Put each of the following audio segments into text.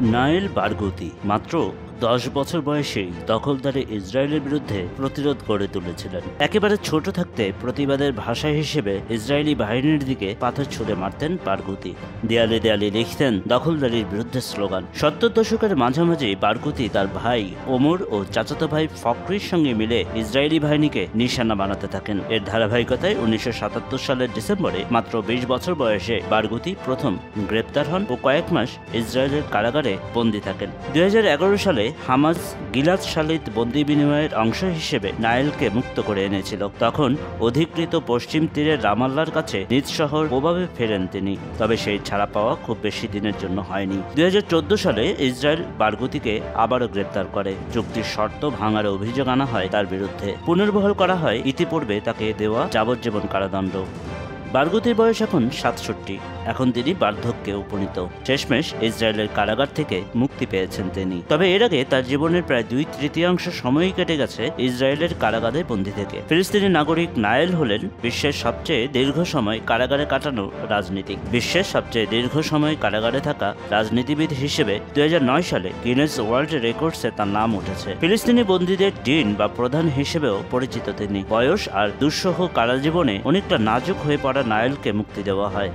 Nayel Barghouti মাত্র 10 বছর বয়সেই দখলদারি ইসরায়েলের বিরুদ্ধে প্রতিরোধ গড়ে তুলেছিলেন। একেবারে ছোট থাকতে প্রতিবাদের ভাষা হিসেবে ইসরায়েলি বাহিনীর দিকে পাথর ছুঁড়ে মারতেন বারগুতি। দেয়ালে দেয়ালে লিখতেন দখলদারির বিরুদ্ধে স্লোগান। 70 দশকের মাঝামাঝি বারগুতি তার ভাই ওমর ও চাচাতো ভাই ফকরির সঙ্গে মিলে ইসরায়েলি বাহিনীকে নিশানা বানাতে থাকেন। এর ধারাবাহিকতায় 1977 সালের ডিসেম্বরে মাত্র 20 বছর বয়সে বারগুতি প্রথম গ্রেপ্তার হন ও কয়েক মাস ইসরায়েলের কারাগারে বন্দী থাকেন। 2011 সালে হামাস গিলাদ শালিত বন্দী বিনিময়ের অংশ হিসেবে নায়েলকে মুক্ত করে এনেছিল। তখন অধিকৃত পশ্চিম তীরের রামাল্লার কাছে নিজ শহর ওভাবে ফেরেন তিনি। তবে সেই ছাড়া পাওয়া খুব বেশি দিনের জন্য হয়নি। 2014 সালে ইসরায়েল বারগুতিকে আবারও গ্রেপ্তার করে। চুক্তির শর্ত ভাঙার অভিযোগ আনা হয় তার বিরুদ্ধে। পুনর্বহাল করা হয় ইতিপূর্বে তাকে দেওয়া যাবজ্জীবন কারাদণ্ড। বারগুতির বয়স এখন 67। এখন তিনি বার্ধক্যে উপনীত। শেষমেশ ইসরায়েলের কারাগার থেকে মুক্তি পেয়েছেন তিনি। তবে এর আগে তার জীবনের প্রায় 2/3 সময়ই কেটে গেছে ইসরায়েলের কারাগারে বন্দী থেকে। ফিলিস্তিনি নাগরিক নায়েল হলেন বিশ্বের সবচেয়ে দীর্ঘ সময় কারাগারে কাটানো রাজনীতিক। বিশ্বের সবচেয়ে দীর্ঘ সময় কারাগারে থাকা রাজনীতিবিদ হিসেবে 2009 সালে গিনেস ওয়ার্ল্ড রেকর্ডসে তার নাম উঠেছে। ফিলিস্তিনি বন্দীদের ডিন বা প্রধান হিসেবেও পরিচিত তিনি। বয়স আর দুঃসহ কারাজীবনে অনেকটা নাজুক হয়ে পড়া নায়েলকে মুক্তি দেওয়া হয়।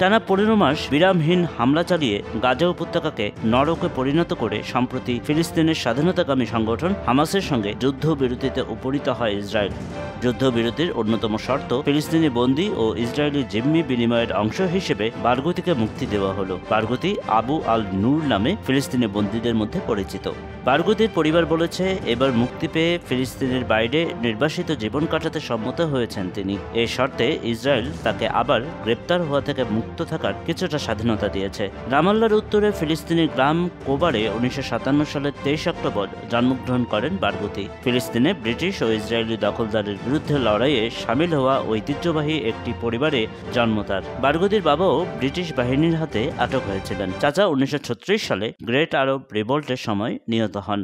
টানা 15 মাস বিরামহীন হামলা চালিয়ে গাজা উপত্যকাকে নরকে পরিণত করে সম্প্রতি ফিলিস্তিনের স্বাধীনতাকামী সংগঠন হামাসের সঙ্গে যুদ্ধবিরতিতে উপনীত হয় ইসরায়েল। যুদ্ধবিরতির অন্যতম শর্ত ফিলিস্তিনি বন্দী ও ইসরায়েলি জিম্মি বিনিময়ের অংশ হিসেবে বারগুতিকে মুক্তি দেওয়া হলো। বারগুতি আবু আল নূর নামে ফিলিস্তিনি বন্দীদের মধ্যে পরিচিত। বারগুতির পরিবার বলেছে, এবার মুক্তি পেয়ে ফিলিস্তিনের বাইরে নির্বাসিত জীবন কাটাতে সম্মত হয়েছেন তিনি। এই শর্তে ইসরায়েল তাকে আবার গ্রেপ্তার হওয়া থেকে মুক্ত থাকার কিছুটা স্বাধীনতা দিয়েছে। রামাল্লার উত্তরে ফিলিস্তিনি গ্রাম কোবারে 1957 সালের 23 অক্টোবর জন্মগ্রহণ করেন বারগুতি। ফিলিস্তিনে ব্রিটিশ ও ইসরায়েলি দখলদারের বিরুদ্ধে লড়াইয়ে সামিল হওয়া ঐতিহ্যবাহী একটি পরিবারে জন্ম তার। বারগুতির বাবাও ব্রিটিশ বাহিনীর হাতে আটক হয়েছিলেন। চাচা 1936 সালে গ্রেট আরব রিভোল্টের সময় নিহত হন।